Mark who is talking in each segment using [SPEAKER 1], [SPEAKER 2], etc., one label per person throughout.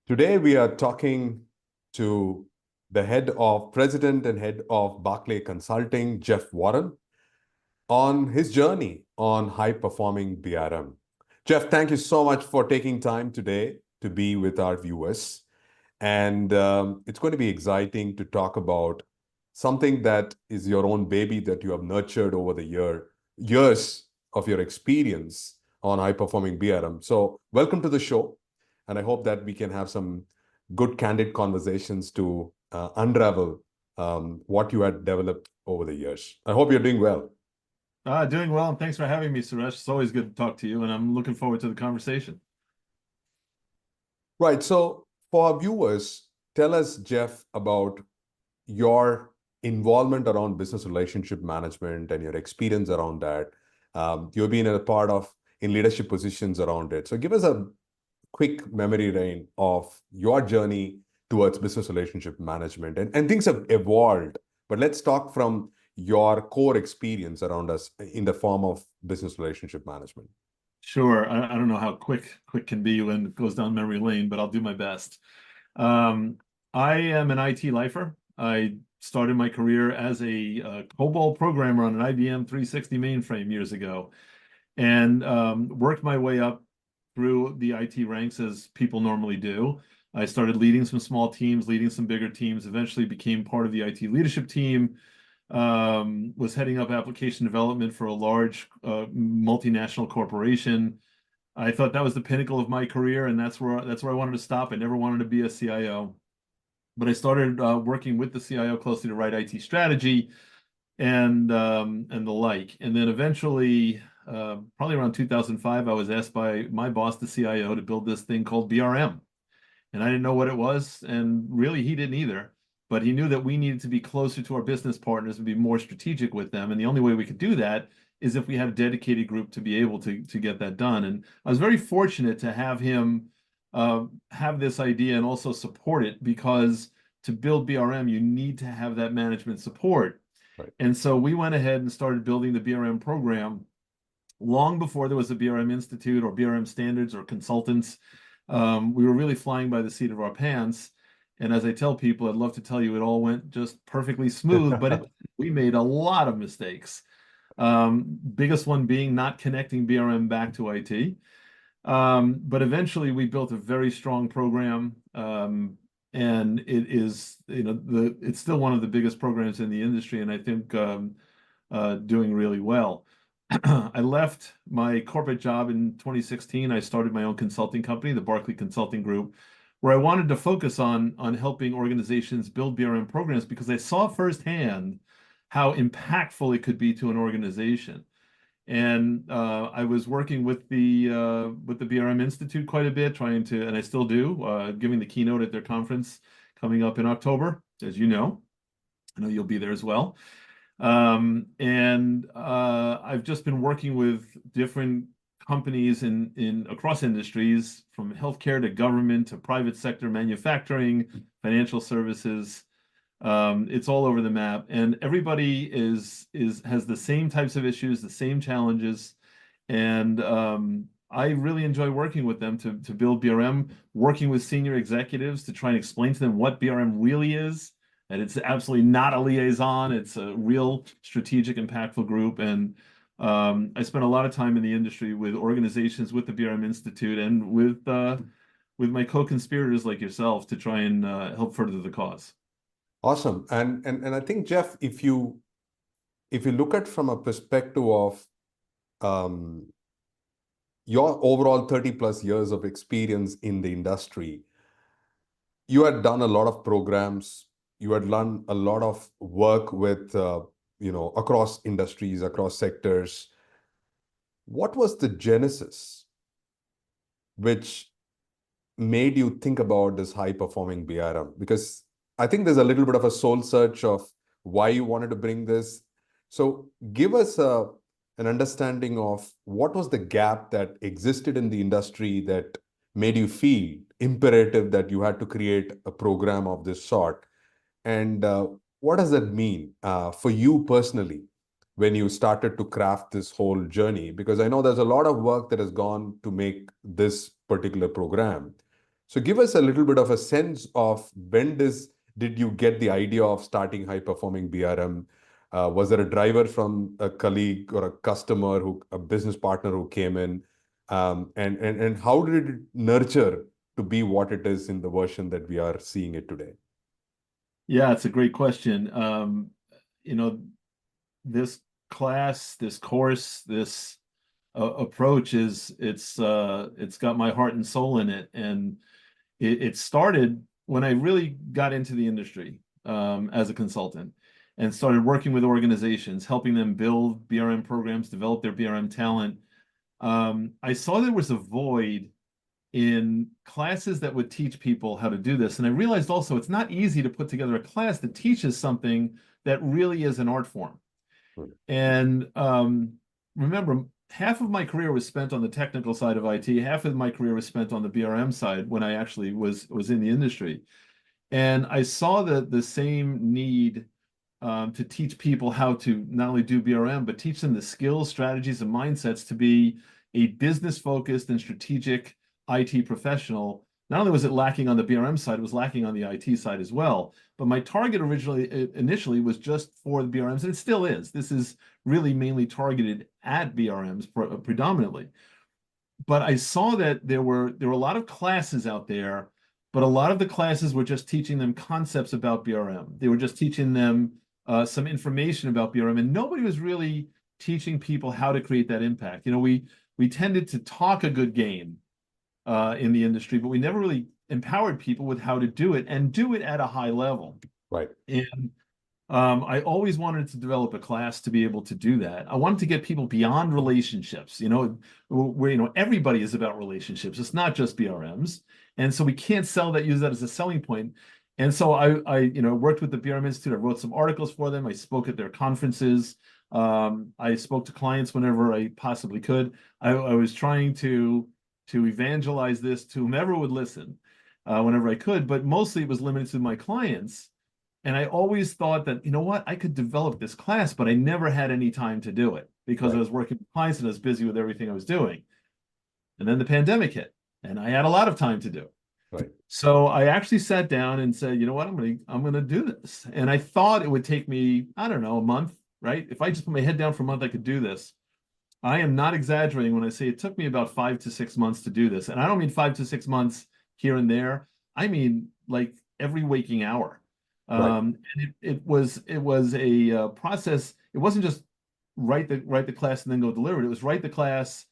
[SPEAKER 1] Today, we are talking to the president and head of Barkley Consulting, Jeff Warren, on his journey on high-performing BRM. Jeff, thank you so much for taking time today to be with our viewers. And it's going to be exciting to talk about something that is your own baby that you have nurtured over the years of your experience on high-performing BRM. So welcome to the show. And I hope that we can have some good, candid conversations to unravel what you had developed over the years. I hope you're doing well.
[SPEAKER 2] Doing well, and thanks for having me, Suresh. It's always good to talk to you, and I'm looking forward to the conversation.
[SPEAKER 1] Right. So for our viewers, tell us, Jeff, about your involvement around business relationship management and your experience around that. You've been a part of in leadership positions around it. So give us a quick memory lane of your journey towards business relationship management. And things have evolved, but let's talk from your core experience around us in the form of business relationship management.
[SPEAKER 2] Sure. I don't know how quick can be when it goes down memory lane, but I'll do my best. Um, I am an IT lifer. I started my career as a COBOL programmer on an IBM 360 mainframe years ago, and worked my way up through the IT ranks as people normally do. I started leading some small teams, leading some bigger teams, eventually became part of the IT leadership team, was heading up application development for a large multinational corporation. I thought that was the pinnacle of my career, and that's where I wanted to stop. I never wanted to be a CIO, but I started working with the CIO closely to write IT strategy and the like. And then eventually, probably around 2005, I was asked by my boss, the CIO, to build this thing called BRM. And I didn't know what it was, and really he didn't either. But he knew that we needed to be closer to our business partners and be more strategic with them. And the only way we could do that is if we had a dedicated group to be able to get that done. And I was very fortunate to have him have this idea and also support it, because to build BRM, you need to have that management support.
[SPEAKER 1] Right.
[SPEAKER 2] And so we went ahead and started building the BRM program long before there was a BRM Institute or BRM standards or consultants. We were really flying by the seat of our pants. And as I tell people, I'd love to tell you it all went just perfectly smooth, but we made a lot of mistakes. Biggest one being not connecting BRM back to IT. But eventually we built a very strong program. And it is, it's still one of the biggest programs in the industry, and I think doing really well. I left my corporate job in 2016. I started my own consulting company, the Barkley Consulting Group, where I wanted to focus on helping organizations build BRM programs, because I saw firsthand how impactful it could be to an organization. And I was working with the BRM Institute quite a bit, trying to, and I still do, giving the keynote at their conference coming up in October, as you know. I know you'll be there as well. And I've just been working with different companies in across industries, from healthcare to government to private sector, manufacturing, financial services. It's all over the map, and everybody has the same types of issues, the same challenges, and I really enjoy working with them to build BRM, working with senior executives to try and explain to them what BRM really is, and it's absolutely not a liaison. It's a real strategic, impactful group, and I spent a lot of time in the industry with organizations, with the BRM Institute, and with my co-conspirators like yourself to try and help further the cause.
[SPEAKER 1] Awesome. And I think, Jeff, if you look at from a perspective of um, your overall 30 plus years of experience in the industry, you had done a lot of programs, you had done a lot of work with, across industries, across sectors. What was the genesis which made you think about this high performing BRM? Because I think there's a little bit of a soul search of why you wanted to bring this. So give us an understanding of what was the gap that existed in the industry that made you feel imperative that you had to create a program of this sort. And what does that mean for you personally when you started to craft this whole journey? Because I know there's a lot of work that has gone to make this particular program. So give us a little bit of a sense of when did you get the idea of starting high performing BRM? Was there a driver from a colleague or a customer a business partner who came in? And how did it nurture to be what it is in the version that we are seeing it today?
[SPEAKER 2] Yeah, it's a great question. You know, this class, this course, this approach it's got my heart and soul in it, and it started when I really got into the industry as a consultant and started working with organizations, helping them build BRM programs, develop their BRM talent. I saw there was a void in classes that would teach people how to do this. And I realized also it's not easy to put together a class that teaches something that really is an art form. And remember, half of my career was spent on the technical side of IT, half of my career was spent on the BRM side when I actually was in the industry. And I saw the same need to teach people how to not only do BRM, but teach them the skills, strategies, and mindsets to be a business-focused and strategic IT professional. Not only was it lacking on the BRM side, it was lacking on the IT side as well. But my target initially was just for the BRMs, and it still is. This is really mainly targeted at BRMs predominantly. But I saw that there were a lot of classes out there, but a lot of the classes were just teaching them concepts about BRM. They were just teaching them some information about BRM, and nobody was really teaching people how to create that impact. We tended to talk a good game in the industry, but we never really empowered people with how to do it and do it at a high level.
[SPEAKER 1] Right.
[SPEAKER 2] And I always wanted to develop a class to be able to do that. I wanted to get people beyond relationships, where everybody is about relationships. It's not just BRMs. And so we can't use that as a selling point. And so I worked with the BRM Institute. I wrote some articles for them. I spoke at their conferences. I spoke to clients whenever I possibly could. I was trying to evangelize this to whomever would listen whenever I could, but mostly it was limited to my clients. And I always thought that, I could develop this class, but I never had any time to do it because
[SPEAKER 1] Right.
[SPEAKER 2] I was working with clients and I was busy with everything I was doing. And then the pandemic hit and I had a lot of time to do.
[SPEAKER 1] Right.
[SPEAKER 2] So I actually sat down and said, you know what, I'm gonna do this. And I thought it would take me, I don't know, a month, right? If I just put my head down for a month, I could do this. I am not exaggerating when I say it took me about 5 to 6 months to do this. And I don't mean 5 to 6 months here and there. I mean like every waking hour.
[SPEAKER 1] Right.
[SPEAKER 2] And it was a process. It wasn't just write the class and then go deliver it. It was write the class,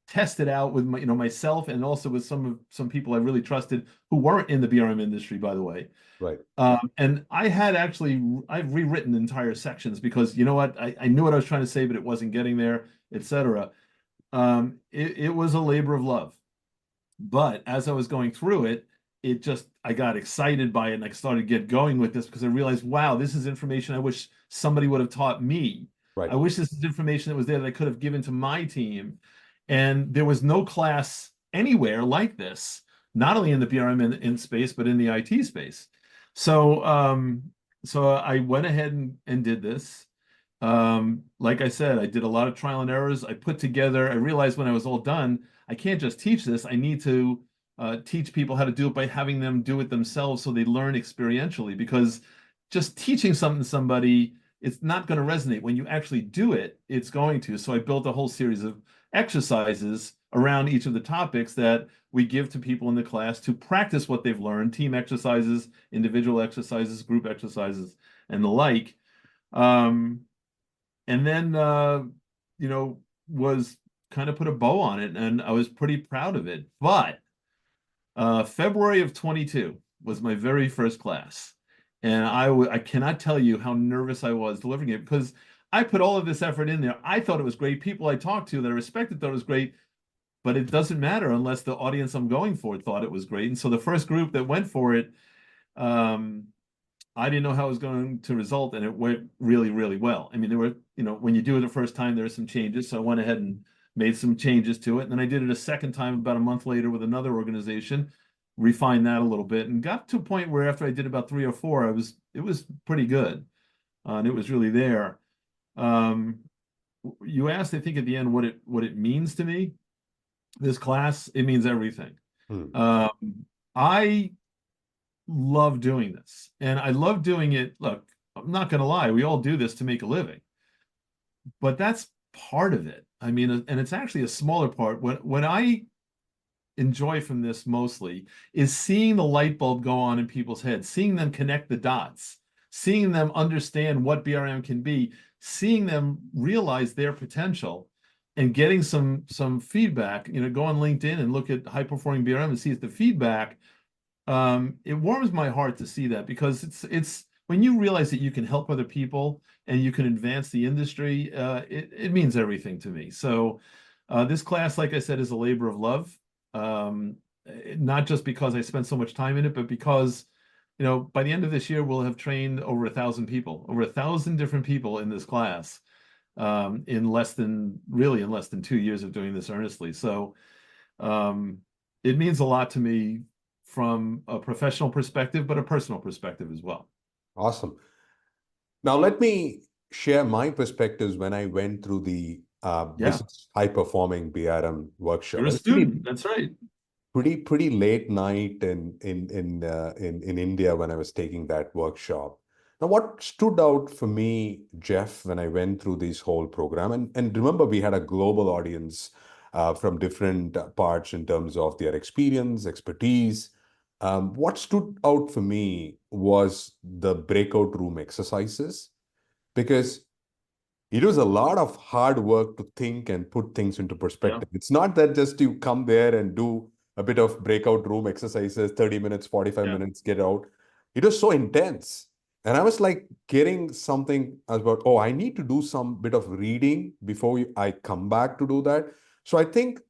[SPEAKER 2] test it out with myself and also with some people I really trusted who weren't in the BRM industry, by the way.
[SPEAKER 1] Right.
[SPEAKER 2] And I've rewritten entire sections because you know what, I knew what I was trying to say, but it wasn't getting there, etc. It was a labor of love. But as I was going through it, I got excited by it and I started to get going with this because I realized, wow, this is information I wish somebody would have taught me.
[SPEAKER 1] Right.
[SPEAKER 2] I wish this is information that was there that I could have given to my team. And there was no class anywhere like this, not only in the BRM in space, but in the IT space. So I went ahead and did this. Like I said, I did a lot of trial and errors. I realized when I was all done, I can't just teach this. I need to teach people how to do it by having them do it themselves so they learn experientially, because just teaching something to somebody, it's not going to resonate. When you actually do it, it's going to. So I built a whole series of exercises around each of the topics that we give to people in the class to practice what they've learned, team exercises, individual exercises, group exercises, and the like. And then, was kind of put a bow on it, and I was pretty proud of it. But February of 22 was my very first class. And I cannot tell you how nervous I was delivering it because I put all of this effort in there. I thought it was great. People I talked to that I respected thought it was great, but it doesn't matter unless the audience I'm going for thought it was great. And so the first group that went for it, I didn't know how it was going to result, and it went really, really well. I mean, there were, when you do it the first time, there are some changes. So I went ahead and made some changes to it. And then I did it a second time about a month later with another organization, refined that a little bit, and got to a point where after I did about 3 or 4, it was pretty good. And it was really there. You asked, I think, at the end what it means to me. This class, it means everything. I love doing this, and I love doing it. Look, I'm not going to lie, we all do this to make a living, but that's part of it. I mean, and it's actually a smaller part. When I enjoy from this mostly is seeing the light bulb go on in people's heads, seeing them connect the dots, seeing them understand what BRM can be, seeing them realize their potential, and getting some feedback. Go on LinkedIn and look at high performing BRM and see the feedback. It warms my heart to see that, because it's when you realize that you can help other people and you can advance the industry, it means everything to me. So this class, like I said, is a labor of love. Um, Not just because I spent so much time in it, but because, by the end of this year, we'll have trained over 1,000 people, over 1,000 different people in this class, in less than 2 years of doing this earnestly. So it means a lot to me from a professional perspective, but a personal perspective as well.
[SPEAKER 1] Awesome. Now, let me share my perspectives when I went through the
[SPEAKER 2] Yeah,
[SPEAKER 1] business high performing BRM workshop.
[SPEAKER 2] you're a
[SPEAKER 1] And pretty,
[SPEAKER 2] student. That's right.
[SPEAKER 1] pretty late night in India when I was taking that workshop. Now, what stood out for me, Jeff, when I went through this whole program, and remember, we had a global audience from different parts in terms of their experience, expertise. What stood out for me was the breakout room exercises, because it was a lot of hard work to think and put things into
[SPEAKER 2] Yeah,
[SPEAKER 1] perspective. It's not that just you come there and do a bit of breakout room exercises, 30 minutes, 45
[SPEAKER 2] yeah,
[SPEAKER 1] minutes, get out. It was so intense. And I was like getting something about, oh, I need to do some bit of reading before I come back to do that. So I think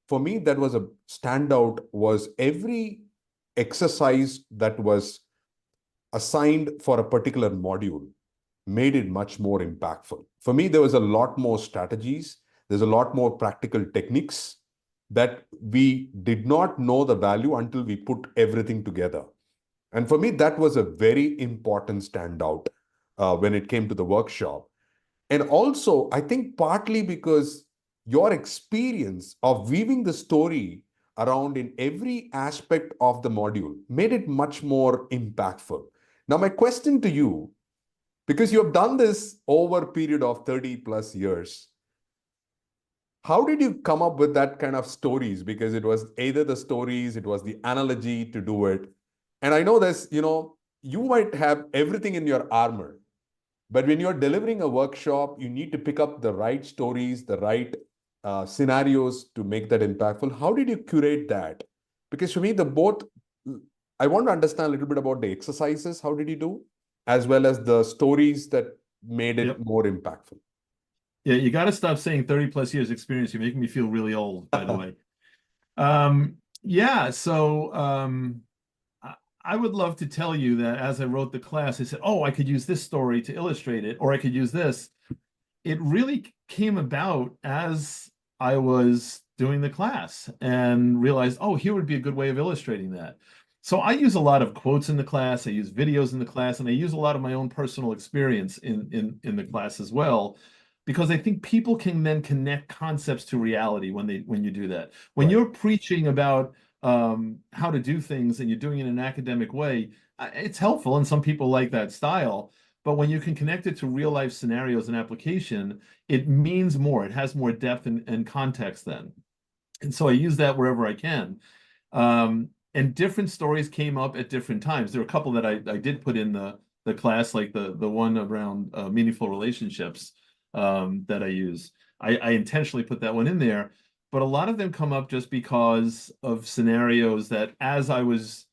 [SPEAKER 1] for me, that was a standout, was every exercise that was assigned for a particular module made it much more impactful. For me, there was a lot more strategies. There's a lot more practical techniques that we did not know the value until we put everything together. And for me, that was a very important standout when it came to the workshop. And also, I think partly because your experience of weaving the story around in every aspect of the module made it much more impactful. Now, my question to you, because you have done this over a period of 30 plus years, how did you come up with that kind of stories? Because it was either the stories, it was the analogy to do it. And I know this, you might have everything in your armor, but when you're delivering a workshop, you need to pick up the right stories, the right scenarios to make that impactful. How did you curate that? Because for me, I want to understand a little bit about the exercises. How did you do? As well as the stories that made it
[SPEAKER 2] yep.
[SPEAKER 1] more impactful.
[SPEAKER 2] Yeah, you got to stop saying 30 plus years experience. You're making me feel really old, by the way. Yeah, so I I would love to tell you that as I wrote the class, I said, oh, I could use this story to illustrate it, or I could use this. It really came about as I was doing the class and realized, oh, here would be a good way of illustrating that. So I use a lot of quotes in the class, I use videos in the class, and I use a lot of my own personal experience in the class as well, because I think people can then connect concepts to reality when you do that. When
[SPEAKER 1] Right.
[SPEAKER 2] you're preaching about how to do things and you're doing it in an academic way, it's helpful, and some people like that style. But when you can connect it to real life scenarios and application, it means more. It has more depth and context then. And so I use that wherever I can. And different stories came up at different times. There were a couple that I did put in the class, like the one around meaningful relationships that I use. I intentionally put that one in there, but a lot of them come up just because of scenarios that as I was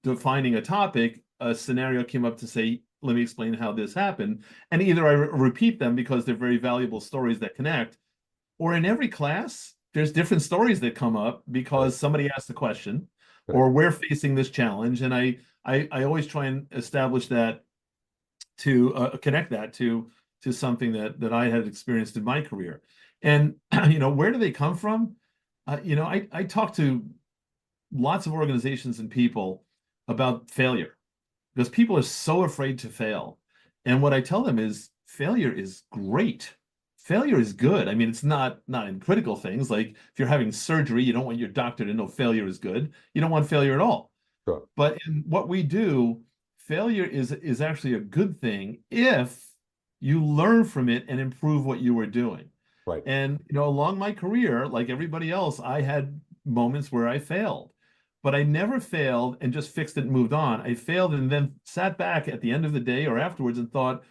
[SPEAKER 2] defining a topic, a scenario came up to say, let me explain how this happened. And either I repeat them because they're very valuable stories that connect, or in every class, there's different stories that come up
[SPEAKER 1] Right.
[SPEAKER 2] because somebody asked the question, or
[SPEAKER 1] Correct.
[SPEAKER 2] we're facing this challenge. And I always try and establish that to connect that to something that I had experienced in my career. And where do they come from? I talk to lots of organizations and people about failure because people are so afraid to fail. And what I tell them is failure is great. Failure is good. I mean, it's not in critical things. Like if you're having surgery, you don't want your doctor to know failure is good. You don't want failure at all.
[SPEAKER 1] Sure.
[SPEAKER 2] But in what we do, failure is actually a good thing if you learn from it and improve what you were doing.
[SPEAKER 1] Right.
[SPEAKER 2] And along my career, like everybody else, I had moments where I failed. But I never failed and just fixed it and moved on. I failed and then sat back at the end of the day or afterwards and thought,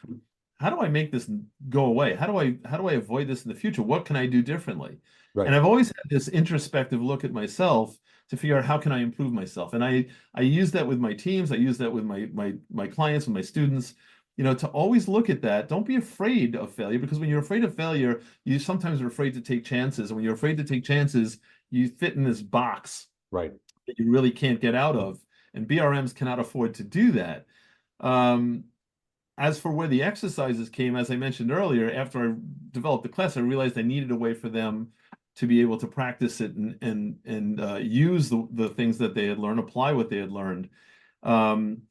[SPEAKER 2] how do I make this go away? How do I avoid this in the future? What can I do differently?
[SPEAKER 1] Right.
[SPEAKER 2] And I've always had this introspective look at myself to figure out how can I improve myself. And I use that with my teams. I use that with my clients, with my students, to always look at that. Don't be afraid of failure, because when you're afraid of failure, you sometimes are afraid to take chances. And when you're afraid to take chances, you fit in this box
[SPEAKER 1] Right.
[SPEAKER 2] that you really can't get out of. And BRMs cannot afford to do that. Um, as for where the exercises came, as I mentioned earlier, after I developed the class, I realized I needed a way for them to be able to practice it and use the things that they had learned, apply what they had learned. Um,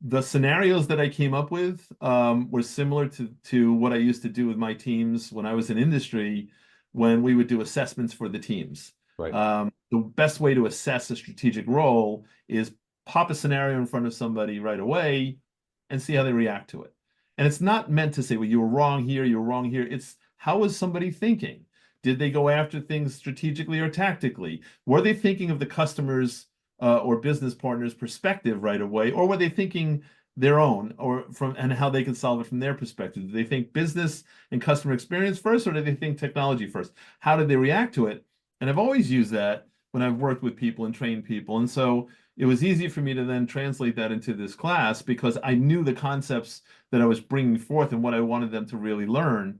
[SPEAKER 2] the scenarios that I came up with were similar to what I used to do with my teams when I was in industry, when we would do assessments for the teams.
[SPEAKER 1] Right.
[SPEAKER 2] The best way to assess a strategic role is pop a scenario in front of somebody right away and see how they react to it. And it's not meant to say, well, you were wrong here, you were wrong here. It's how was somebody thinking? Did they go after things strategically or tactically? Were they thinking of the customer's or business partner's perspective right away, or were they thinking their own, or from and how they can solve it from their perspective? Did they think business and customer experience first, or did they think technology first? How did they react to it? And I've always used that when I've worked with people and trained people. And so it was easy for me to then translate that into this class because I knew the concepts that I was bringing forth and what I wanted them to really learn.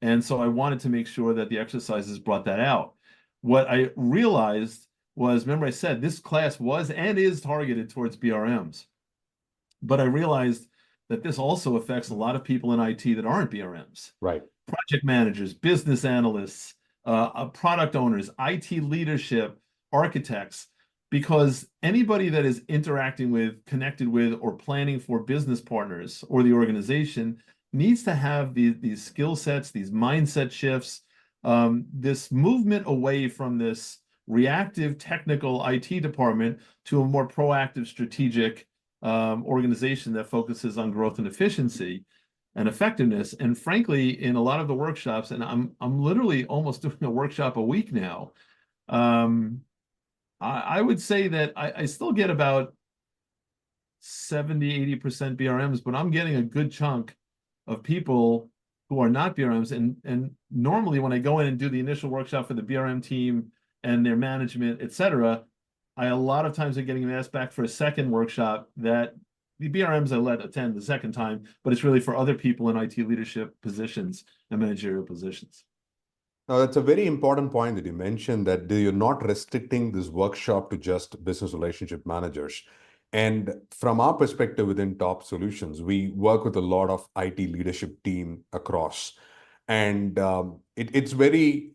[SPEAKER 2] And so I wanted to make sure that the exercises brought that out. What I realized was, remember I said this class was and is targeted towards BRMs, but I realized that this also affects a lot of people in IT that aren't BRMs.
[SPEAKER 1] Right.
[SPEAKER 2] Project managers, business analysts, product owners, IT leadership, architects, because anybody that is interacting with, connected with, or planning for business partners or the organization needs to have these skill sets, these mindset shifts, this movement away from this reactive technical IT department to a more proactive strategic organization that focuses on growth and efficiency and effectiveness. And frankly, in a lot of the workshops, and I'm literally almost doing a workshop a week now, I would say that I still get about 70-80% BRMs, but I'm getting a good chunk of people who are not BRMs. And normally when I go in and do the initial workshop for the BRM team and their management, et cetera, a lot of times are getting asked back for a second workshop that the BRMs I let attend the second time, but it's really for other people in IT leadership positions and managerial positions.
[SPEAKER 1] Now, that's a very important point that you mentioned, that you're not restricting this workshop to just business relationship managers. And from our perspective within Top Solutions, we work with a lot of IT leadership team across. And it's very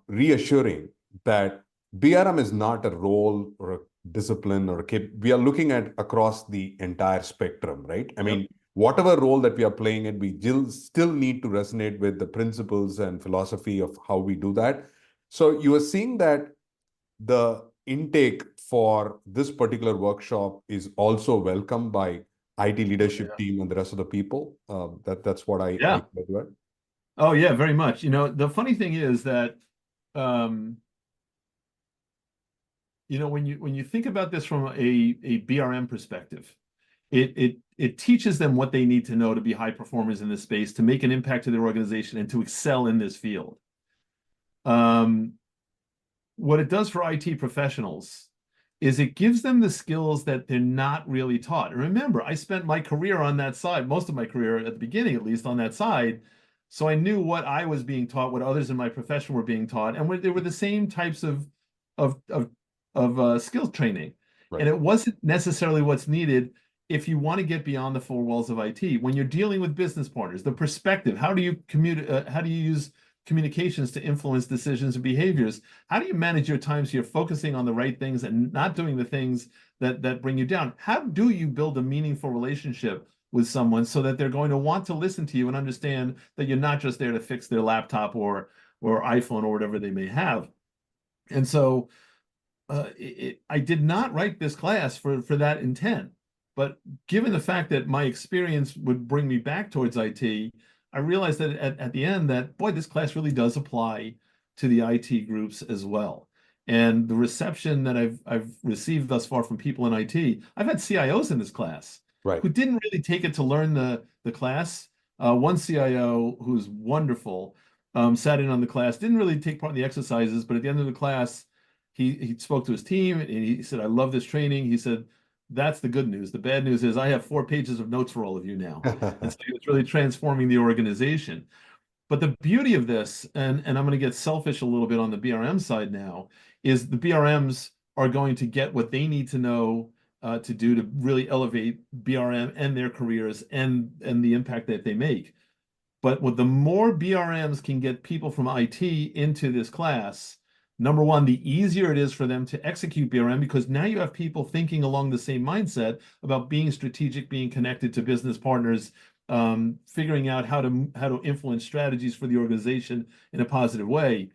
[SPEAKER 1] reassuring that BRM is not a role or a discipline or we are looking at across the entire spectrum, right? I mean, whatever role that we are playing in, we still need to resonate with the principles and philosophy of how we do that. So you are seeing that the intake for this particular workshop is also welcomed by IT leadership team and the rest of the people. That's what I read.
[SPEAKER 2] Oh yeah, very much. The funny thing is that um, when you think about this from a BRM perspective, it teaches them what they need to know to be high performers in this space, to make an impact to their organization, and to excel in this field. What it does for IT professionals is it gives them the skills that they're not really taught. And remember, I spent my career on that side, most of my career at the beginning, at least on that side. So I knew what I was being taught, what others in my profession were being taught, and they were the same types of skills training.
[SPEAKER 1] Right.
[SPEAKER 2] And it wasn't necessarily what's needed if you want to get beyond the four walls of IT. When you're dealing with business partners, the perspective, how do you use communications to influence decisions and behaviors? How do you manage your time so you're focusing on the right things and not doing the things that bring you down? How do you build a meaningful relationship with someone so that they're going to want to listen to you and understand that you're not just there to fix their laptop or iPhone or whatever they may have? And so I did not write this class for that intent. But given the fact that my experience would bring me back towards IT, I realized that at the end that, boy, this class really does apply to the IT groups as well. And the reception that I've received thus far from people in IT, I've had CIOs in this class
[SPEAKER 1] Right.
[SPEAKER 2] who didn't really take it to learn the class. One CIO who's wonderful sat in on the class, didn't really take part in the exercises, but at the end of the class, he spoke to his team and he said, "I love this training." He said, "That's the good news. The bad news is I have 4 pages of notes for all of you now." And so it's really transforming the organization. But the beauty of this, and I'm going to get selfish a little bit on the BRM side now, is the BRMs are going to get what they need to know to do to really elevate BRM and their careers and the impact that they make. But with the more BRMs can get people from IT into this class, number one, the easier it is for them to execute BRM because now you have people thinking along the same mindset about being strategic, being connected to business partners, figuring out how to influence strategies for the organization in a positive way.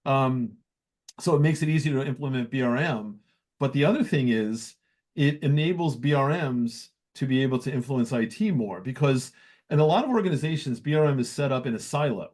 [SPEAKER 2] So it makes it easier to implement BRM. But the other thing is it enables BRMs to be able to influence IT more because in a lot of organizations, BRM is set up in a silo,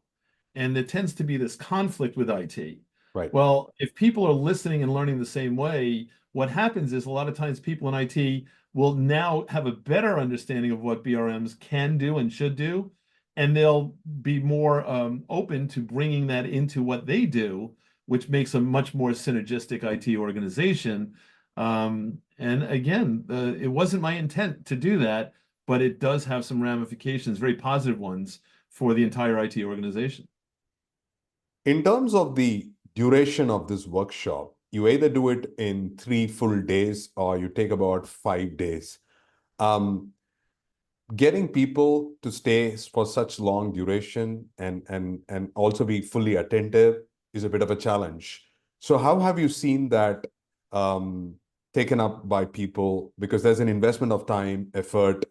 [SPEAKER 2] and there tends to be this conflict with IT.
[SPEAKER 1] Right.
[SPEAKER 2] Well, if people are listening and learning the same way, what happens is a lot of times people in IT will now have a better understanding of what BRMs can do and should do, and they'll be more open to bringing that into what they do, which makes a much more synergistic IT organization. And again, it wasn't my intent to do that, but it does have some ramifications, very positive ones, for the entire IT organization.
[SPEAKER 1] In terms of the duration of this workshop, you either do it in 3 full days or you take about 5 days. Getting people to stay for such long duration and also be fully attentive is a bit of a challenge. So how have you seen that taken up by people? Because there's an investment of time, effort,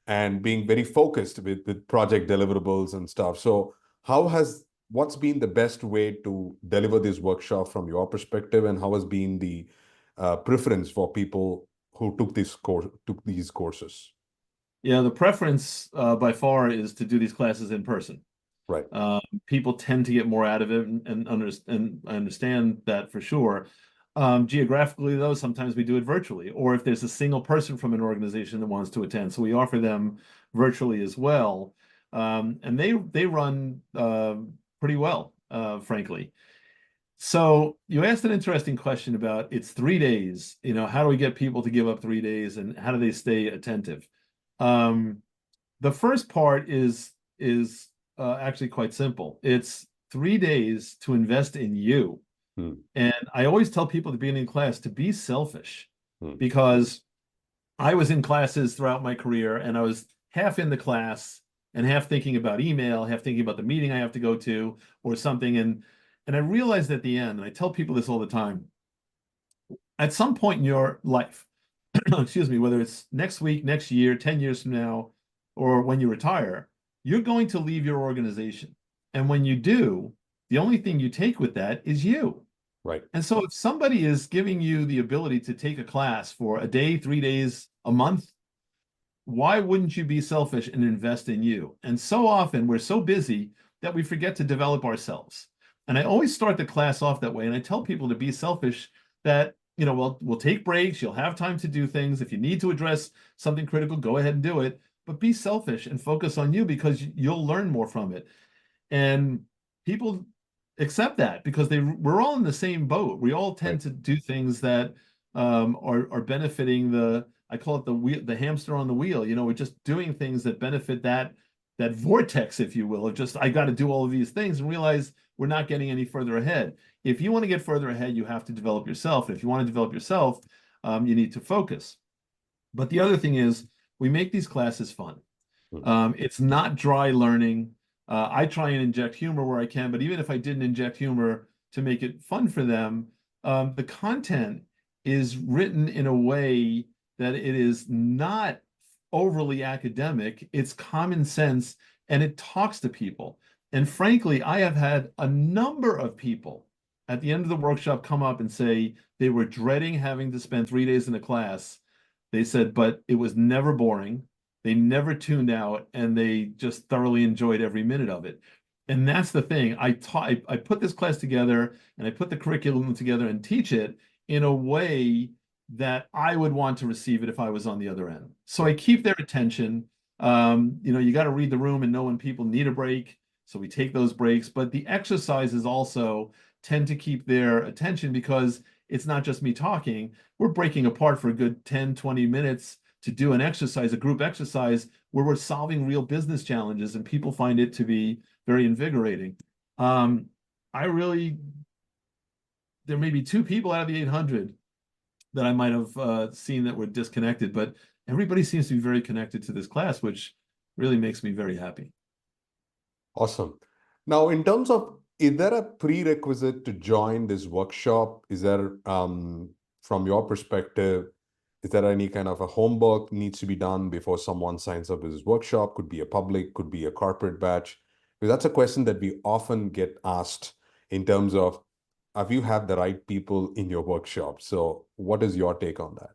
[SPEAKER 1] and being very focused with project deliverables and stuff. So what's been the best way to deliver this workshop from your perspective, and how has been the preference for people who took these courses?
[SPEAKER 2] Yeah, the preference by far is to do these classes in person.
[SPEAKER 1] Right.
[SPEAKER 2] People tend to get more out of it, and I understand that for sure. Geographically, though, sometimes we do it virtually, or if there's a single person from an organization that wants to attend, so we offer them virtually as well. And they run pretty well, frankly. So you asked an interesting question about it's 3 days. How do we get people to give up 3 days, and how do they stay attentive? Um, the first part is actually quite simple. It's 3 days to invest in you.
[SPEAKER 1] Hmm.
[SPEAKER 2] And I always tell people at the beginning of class to be selfish
[SPEAKER 1] Hmm.
[SPEAKER 2] because I was in classes throughout my career and I was half in the class and half thinking about email, half thinking about the meeting I have to go to or something. And I realized at the end, and I tell people this all the time, at some point in your life, excuse me, whether it's next week, next year, 10 years from now, or when you retire, you're going to leave your organization. And when you do, the only thing you take with that is you.
[SPEAKER 1] Right.
[SPEAKER 2] And so if somebody is giving you the ability to take a class for a day, 3 days, a month, why wouldn't you be selfish and invest in you? And so often we're so busy that we forget to develop ourselves. And I always start the class off that way. And I tell people to be selfish that, we'll take breaks. You'll have time to do things. If you need to address something critical, go ahead and do it. But be selfish and focus on you because you'll learn more from it. And people accept that because we're all in the same boat. We all tend
[SPEAKER 1] Right.
[SPEAKER 2] to do things that are benefiting I call it the hamster on the wheel. We're just doing things that benefit that vortex, if you will, of just I got to do all of these things and realize we're not getting any further ahead. If you want to get further ahead, you have to develop yourself. And if you want to develop yourself, you need to focus. But the other thing is we make these classes fun.
[SPEAKER 1] Hmm.
[SPEAKER 2] It's not dry learning. I try and inject humor where I can, but even if I didn't inject humor to make it fun for them, the content is written in a way that it is not overly academic. It's common sense and it talks to people. And frankly, I have had a number of people at the end of the workshop come up and say they were dreading having to spend 3 days in a class. They said, but it was never boring. They never tuned out, and they just thoroughly enjoyed every minute of it. And that's the thing. I put this class together, and I put the curriculum together and teach it in a way that I would want to receive it if I was on the other end. So I keep their attention. You got to read the room and know when people need a break. So we take those breaks, but the exercises also tend to keep their attention because it's not just me talking. We're breaking apart for a good 10, 20 minutes to do an exercise, a group exercise where we're solving real business challenges, and people find it to be very invigorating. Um, there may be 2 people out of the 800 that I might have seen that were disconnected, but everybody seems to be very connected to this class, which really makes me very happy.
[SPEAKER 1] Awesome. Now, in terms of, is there a prerequisite to join this workshop? Is there, from your perspective, is there any kind of a homework needs to be done before someone signs up with this workshop? Could be a public, could be a corporate batch. Because that's a question that we often get asked in terms of, have you had the right people in your workshop? So what is your take on that?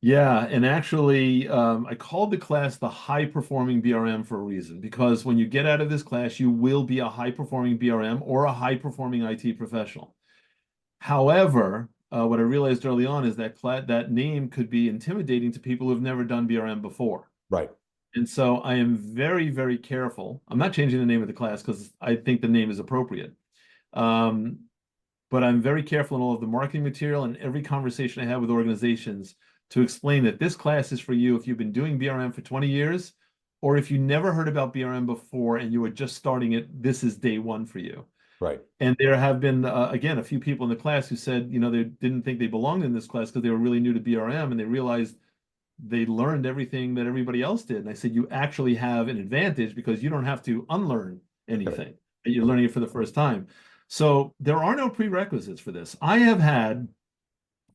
[SPEAKER 2] Yeah, and actually, I called the class the High Performing BRM for a reason, because when you get out of this class, you will be a high performing BRM or a high performing IT professional. However, what I realized early on is that that name could be intimidating to people who have never done BRM before.
[SPEAKER 1] Right.
[SPEAKER 2] And so I am very, very careful. I'm not changing the name of the class because I think the name is appropriate. Um, but I'm very careful in all of the marketing material and every conversation I have with organizations to explain that this class is for you if you've been doing BRM for 20 years, or if you never heard about BRM before and you were just starting it, this is day one for you.
[SPEAKER 1] Right.
[SPEAKER 2] And there have been, again, a few people in the class who said, they didn't think they belonged in this class because they were really new to BRM, and they realized they learned everything that everybody else did. And I said, you actually have an advantage because you don't have to unlearn anything. You're learning it for the first time. So there are no prerequisites for this. I have had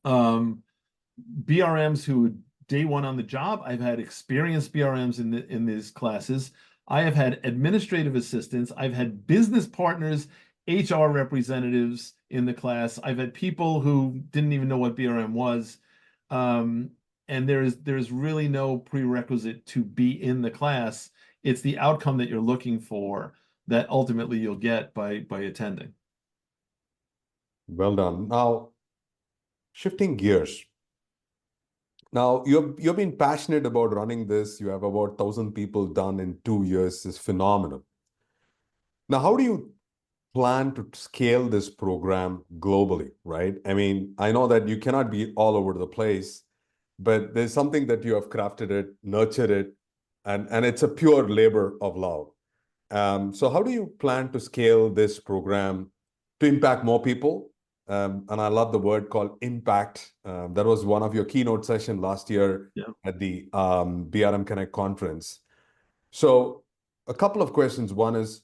[SPEAKER 2] BRMs who day one on the job. I've had experienced BRMs in these classes. I have had administrative assistants. I've had business partners, HR representatives in the class. I've had people who didn't even know what BRM was. And there's really no prerequisite to be in the class. It's the outcome that you're looking for that ultimately you'll get by attending.
[SPEAKER 1] Well done. Now, shifting gears. Now, you've been passionate about running this. You have about 1,000 people done in 2 years. Is phenomenal. Now, how do you plan to scale this program globally, right? I mean, I know that you cannot be all over the place, but there's something that you have crafted it, nurtured it, and it's a pure labor of love. So how do you plan to scale this program to impact more people? And I love the word called impact. That was one of your keynote session last year at the BRM Connect conference. So a couple of questions. One is,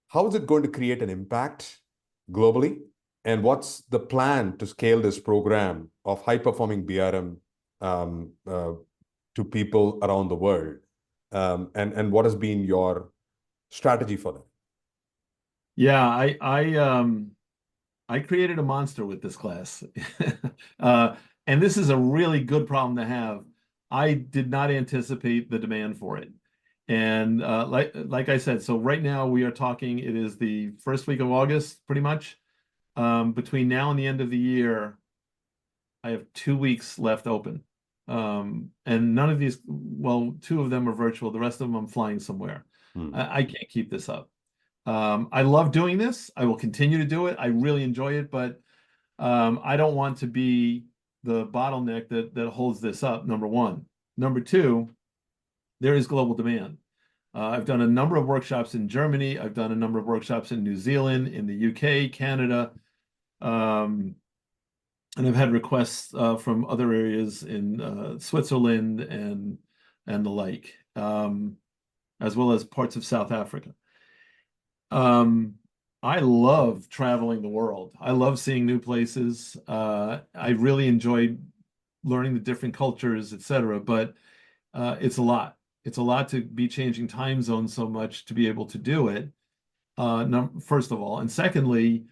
[SPEAKER 1] how is it going to create an impact globally? And what's the plan to scale this program of high-performing BRM to people around the world? And what has been your strategy for that?
[SPEAKER 2] Yeah, I created a monster with this class. And this is a really good problem to have. I did not anticipate the demand for it. And like I said, so right now we are talking, it is the first week of August, pretty much. Between now and the end of the year, I have 2 weeks left open. And none of these, well, 2 of them are virtual. The rest of them I'm flying somewhere. I can't keep this up. I love doing this. I will continue to do it. I really enjoy it, but I don't want to be the bottleneck that holds this up, number one. Number two, there is global demand. I've done a number of workshops in Germany. I've done a number of workshops in New Zealand, in the UK, Canada, and I've had requests from other areas in Switzerland and the like, as well as parts of South Africa. I love traveling the world. I love seeing new places. I really enjoy learning the different cultures, etc. But it's a lot. It's a lot to be changing time zones so much to be able to do it. First of all, and secondly,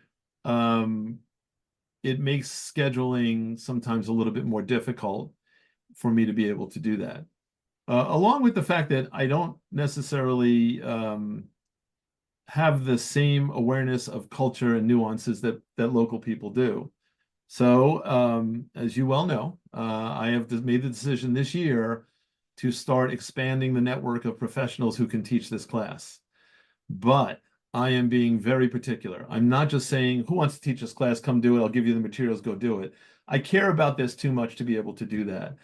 [SPEAKER 2] it makes scheduling sometimes a little bit more difficult for me to be able to do that. Along with the fact that I don't necessarily have the same awareness of culture and nuances that local people do. So, as you well know, I have made the decision this year to start expanding the network of professionals who can teach this class. But I am being very particular. I'm not just saying, who wants to teach this class? Come do it. I'll give you the materials, go do it. I care about this too much to be able to do that.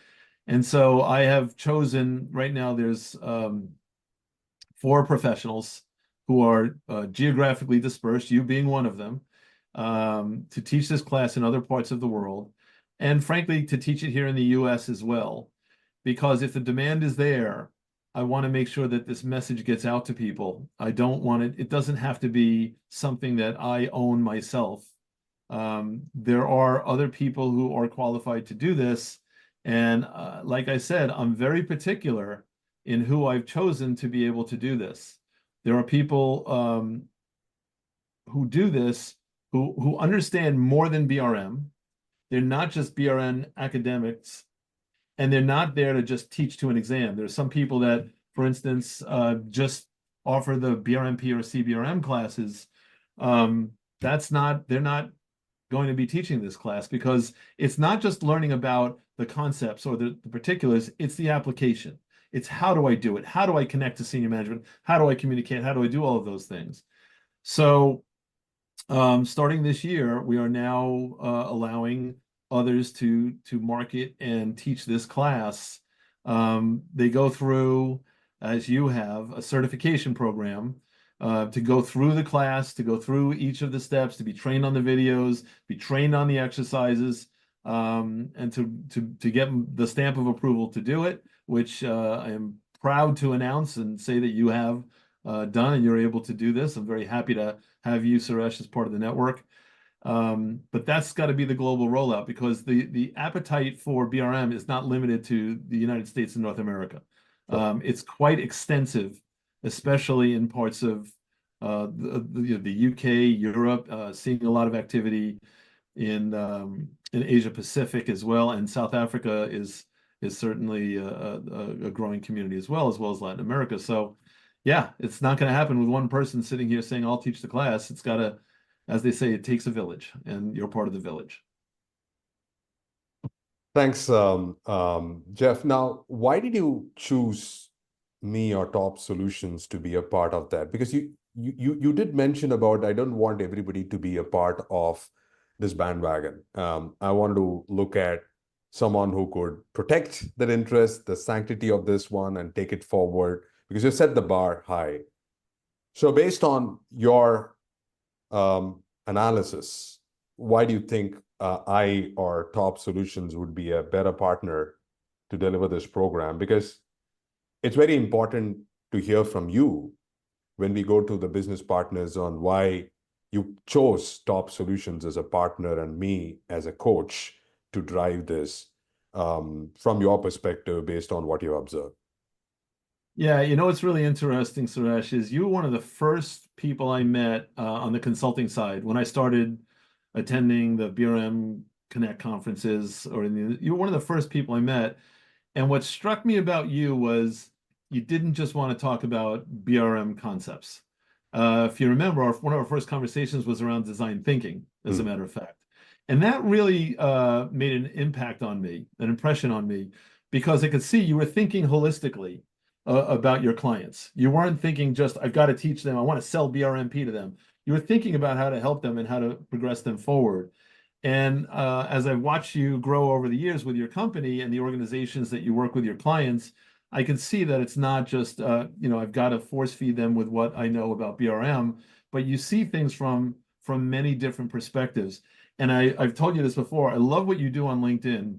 [SPEAKER 2] And so I have chosen, right now there's 4 professionals who are geographically dispersed, you being one of them, to teach this class in other parts of the world, and frankly, to teach it here in the US as well. Because if the demand is there, I want to make sure that this message gets out to people. I don't want it doesn't have to be something that I own myself. There are other people who are qualified to do this. And like I said, I'm very particular in who I've chosen to be able to do this. There are people who do this who understand more than BRM. They're not just BRM academics, and they're not there to just teach to an exam. There's some people that, for instance, just offer the BRMP or CBRM classes. They're not going to be teaching this class, because it's not just learning about the concepts or the particulars, it's the application. It's how do I do it? How do I connect to senior management? How do I communicate? How do I do all of those things? So starting this year, we are now allowing others to market and teach this class. They go through, as you have, a certification program to go through the class, to go through each of the steps, to be trained on the videos, be trained on the exercises, and to get the stamp of approval to do it, which I am proud to announce and say that you have done, and you're able to do this. I'm very happy to have you, Suresh, as part of the network. But that's got to be the global rollout, because the appetite for BRM is not limited to the United States and North America. It's quite extensive, especially in parts of the UK, Europe, seeing a lot of activity in Asia Pacific as well, and South Africa is certainly a growing community as well as Latin America. So yeah, it's not going to happen with one person sitting here saying, I'll teach the class. It's got to, as they say, it takes a village, and you're part of the village.
[SPEAKER 1] Thanks, Jeff. Now, why did you choose me or Top Solutions to be a part of that? Because you did mention about, I don't want everybody to be a part of this bandwagon. I wanted to look at someone who could protect their interest, the sanctity of this one, and take it forward, because you set the bar high. So based on your analysis, why do you think I or Top Solutions would be a better partner to deliver this program? Because it's very important to hear from you when we go to the business partners on why you chose Top Solutions as a partner and me as a coach to drive this from your perspective based on what you observed.
[SPEAKER 2] Yeah, what's really interesting, Suresh, is you were one of the first people I met on the consulting side when I started attending the BRM Connect conferences, you were one of the first people I met. And what struck me about you was you didn't just want to talk about BRM concepts. If you remember, one of our first conversations was around design thinking, as a matter of fact. And that really made an impact on me, an impression on me, because I could see you were thinking holistically about your clients. You weren't thinking just, I've got to teach them, I want to sell BRMP to them. You were thinking about how to help them and how to progress them forward. And as I've watched you grow over the years with your company and the organizations that you work with your clients, I can see that it's not just, I've got to force feed them with what I know about BRM, but you see things from many different perspectives. And I've told you this before, I love what you do on LinkedIn.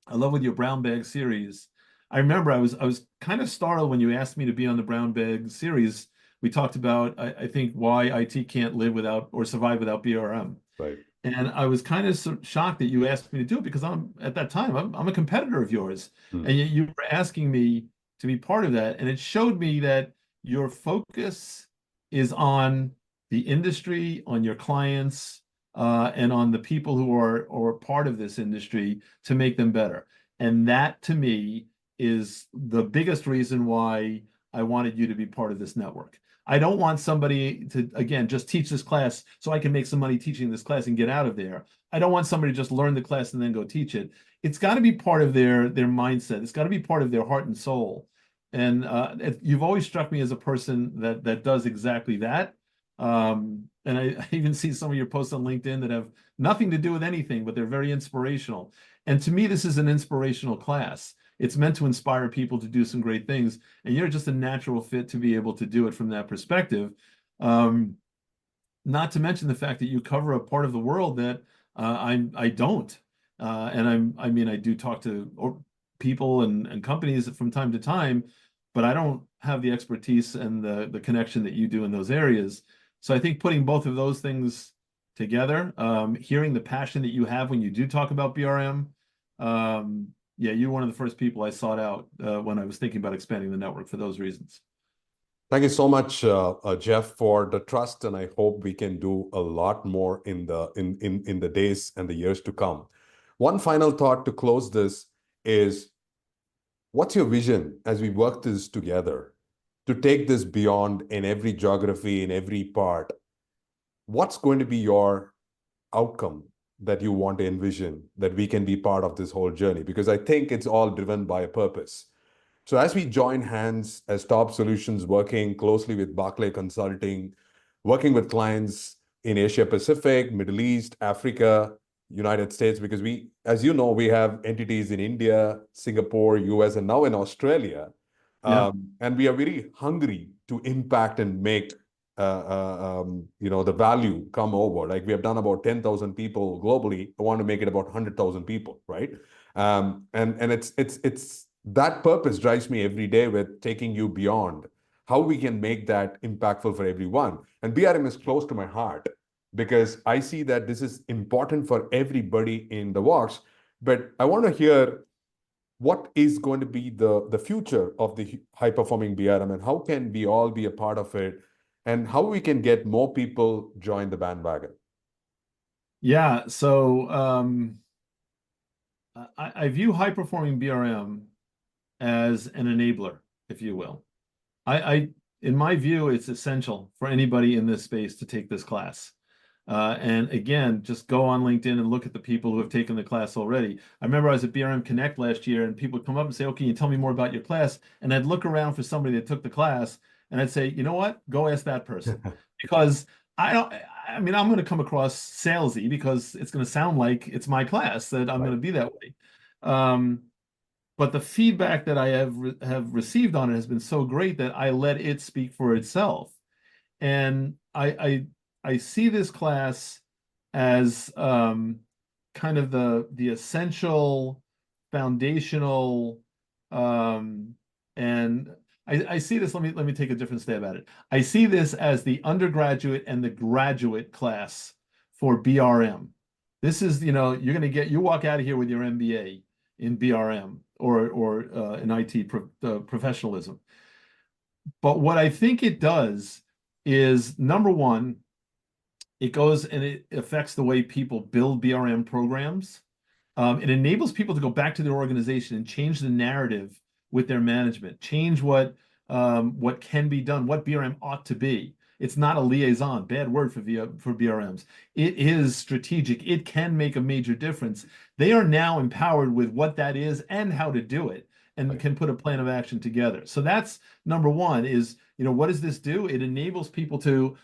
[SPEAKER 2] I love with your brown bag series. I remember I was kind of startled when you asked me to be on the brown bag series. We talked about, I think, why IT can't live without or survive without BRM.
[SPEAKER 1] Right.
[SPEAKER 2] And I was kind of shocked that you asked me to do it, because at that time, I'm a competitor of yours. And yet you were asking me to be part of that. And it showed me that your focus is on the industry, on your clients, and on the people who are part of this industry to make them better. And that, to me, is the biggest reason why I wanted you to be part of this network. I don't want somebody to, again, just teach this class so I can make some money teaching this class and get out of there. I don't want somebody to just learn the class and then go teach it. It's got to be part of their mindset. It's got to be part of their heart and soul. And you've always struck me as a person that does exactly that. And I even see some of your posts on LinkedIn that have nothing to do with anything, but they're very inspirational. And to me, this is an inspirational class. It's meant to inspire people to do some great things, and you're just a natural fit to be able to do it from that perspective. Not to mention the fact that you cover a part of the world that I don't, and I mean I do talk to people and companies from time to time, but I don't have the expertise and the connection that you do in those areas. So I think putting both of those things together, hearing the passion that you have when you do talk about BRM, yeah, you're one of the first people I sought out when I was thinking about expanding the network for those reasons.
[SPEAKER 1] Thank you so much, Jeff, for the trust, and I hope we can do a lot more in the days and the years to come. One final thought to close this is, what's your vision as we work this together to take this beyond in every geography, in every part? What's going to be your outcome that you want to envision that we can be part of this whole journey? Because I think it's all driven by a purpose. So as we join hands as Top Solutions, working closely with Barkley Consulting, working with clients in Asia Pacific, Middle East, Africa, United States, because we, as you know, we have entities in India, Singapore, US, and now in Australia.
[SPEAKER 2] Yeah.
[SPEAKER 1] And we are very hungry to impact and make the value come over. Like we have done about 10,000 people globally. I want to make it about 100,000 people, right? And it's that purpose drives me every day with taking you beyond how we can make that impactful for everyone. And BRM is close to my heart because I see that this is important for everybody in the works. But I want to hear what is going to be the future of the high-performing BRM, and how can we all be a part of it, and how we can get more people join the bandwagon.
[SPEAKER 2] Yeah, so I view high-performing BRM as an enabler, if you will. In my view, it's essential for anybody in this space to take this class. And again, just go on LinkedIn and look at the people who have taken the class already. I remember I was at BRM Connect last year, and people would come up and say, "Oh, can you tell me more about your class?" And I'd look around for somebody that took the class, and I'd say, "You know what? Go ask that person," because I mean, I'm going to come across salesy because it's going to sound like it's my class that I'm
[SPEAKER 1] Right.
[SPEAKER 2] going to be that way. But the feedback that I have received on it has been so great that I let it speak for itself. And I see this class as kind of the essential, foundational, and I see this. Let me take a different stab at it. I see this as the undergraduate and the graduate class for BRM. This is, you're going to you walk out of here with your MBA in BRM or in IT professionalism. But what I think it does is, number one, it goes and it affects the way people build BRM programs. It enables people to go back to their organization and change the narrative with their management, change what can be done, what BRM ought to be. It's not a liaison, bad word for BRMs. It is strategic. It can make a major difference. They are now empowered with what that is and how to do it, and
[SPEAKER 1] Right.
[SPEAKER 2] can put a plan of action together. So that's number one is, what does this do? It enables people to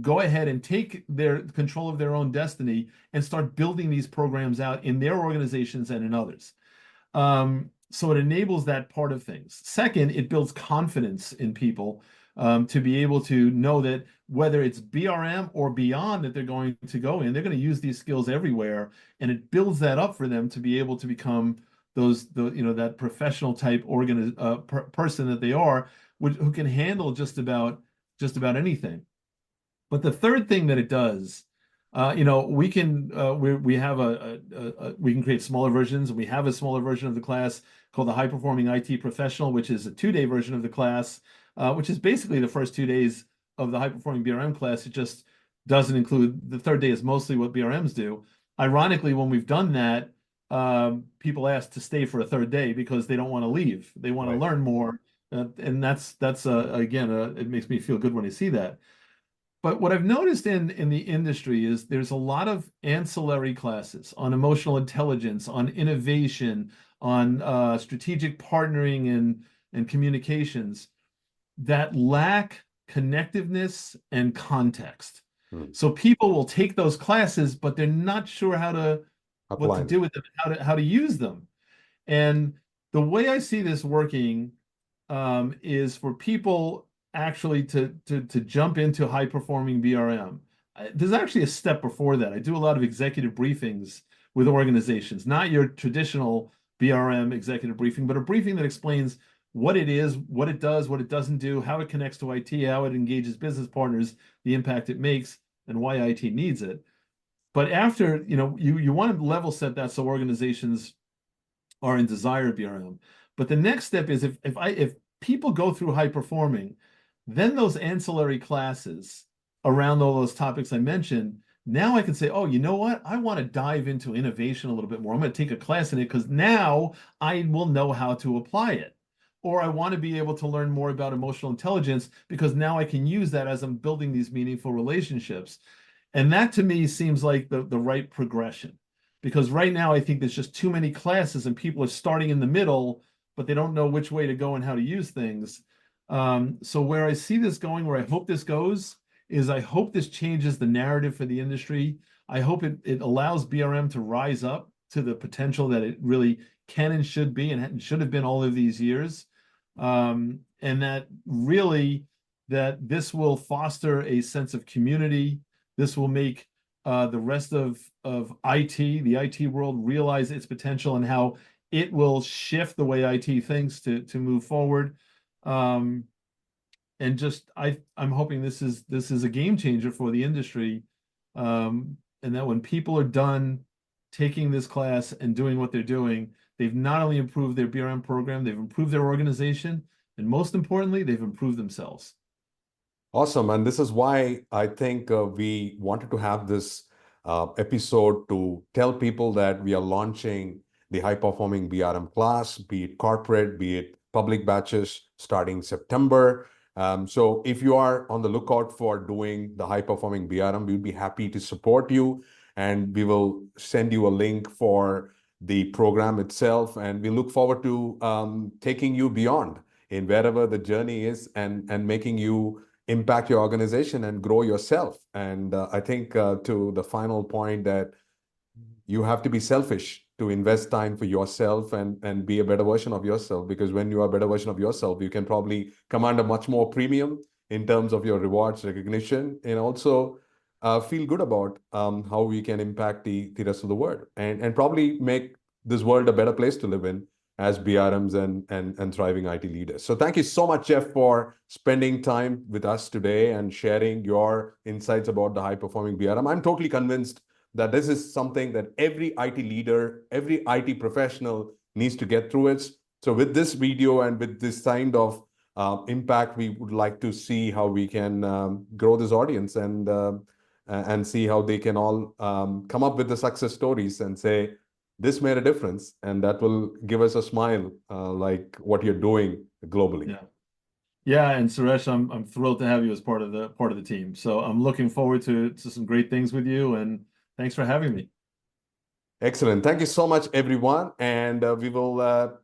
[SPEAKER 2] go ahead and take their control of their own destiny and start building these programs out in their organizations and in others. So it enables that part of things. Second, it builds confidence in people to be able to know that whether it's BRM or beyond that they're going to go in, they're going to use these skills everywhere, and it builds that up for them to be able to become that professional type person that they are, who can handle just about anything. But the third thing that it does, we can we can create smaller versions, and we have a smaller version of the class called the High Performing IT Professional, which is a 2-day version of the class, which is basically the first 2 days of the High Performing BRM class. It just doesn't include the third day is mostly what BRMs do. Ironically, when we've done that, people ask to stay for a third day because they don't want to leave. They want to
[SPEAKER 1] Right.
[SPEAKER 2] learn more, and that's again, it makes me feel good when I see that. But what I've noticed in the industry is there's a lot of ancillary classes on emotional intelligence, on innovation, on strategic partnering and communications that lack connectiveness and context.
[SPEAKER 1] Hmm.
[SPEAKER 2] So people will take those classes, but they're not sure what to
[SPEAKER 1] Apply
[SPEAKER 2] do
[SPEAKER 1] them.
[SPEAKER 2] with them, how to use them. And the way I see this working is for people actually to jump into high performing BRM. There's actually a step before that. I do a lot of executive briefings with organizations, not your traditional BRM executive briefing, but a briefing that explains what it is, what it does, what it doesn't do, how it connects to IT, how it engages business partners, the impact it makes, and why IT needs it. But after, you want to level set that so organizations are in desire of BRM. But the next step is if people go through high performing, then those ancillary classes around all those topics I mentioned, now I can say, oh, you know what? I want to dive into innovation a little bit more. I'm going to take a class in it because now I will know how to apply it. Or I want to be able to learn more about emotional intelligence because now I can use that as I'm building these meaningful relationships. And that to me seems like the right progression. Because right now I think there's just too many classes and people are starting in the middle, but they don't know which way to go and how to use things. So where I see this going, where I hope this goes, is I hope this changes the narrative for the industry. I hope it allows BRM to rise up to the potential that it really can and should be and should have been all of these years. And that really that this will foster a sense of community. This will make the rest of IT, the IT world, realize its potential and how it will shift the way IT thinks to move forward. Um, and just I'm hoping this is a game changer for the industry, and that when people are done taking this class and doing what they're doing, they've not only improved their BRM program, they've improved their organization, and most importantly, they've improved themselves.
[SPEAKER 1] Awesome. And this is why I think we wanted to have this episode to tell people that we are launching the high performing BRM class, be it corporate, be it public batches starting September. So if you are on the lookout for doing the high performing BRM, we'll be happy to support you. And we will send you a link for the program itself. And we look forward to taking you beyond in wherever the journey is and making you impact your organization and grow yourself. And I think to the final point that you have to be selfish to invest time for yourself and be a better version of yourself, because when you are a better version of yourself, you can probably command a much more premium in terms of your rewards, recognition, and also feel good about how we can impact the rest of the world and probably make this world a better place to live in as BRMs and thriving IT leaders. So thank you so much, Jeff, for spending time with us today and sharing your insights about the high performing BRM. I'm totally convinced that this is something that every IT leader, every IT professional needs to get through it. So with this video and with this kind of impact, we would like to see how we can grow this audience and see how they can all come up with the success stories and say, this made a difference, and that will give us a smile like what you're doing globally.
[SPEAKER 2] Yeah. Yeah, and Suresh, I'm thrilled to have you as part of the team. So I'm looking forward to some great things with you, and thanks for having me.
[SPEAKER 1] Excellent. Thank you so much, everyone. And we will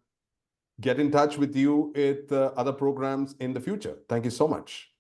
[SPEAKER 1] get in touch with you with other programs in the future. Thank you so much.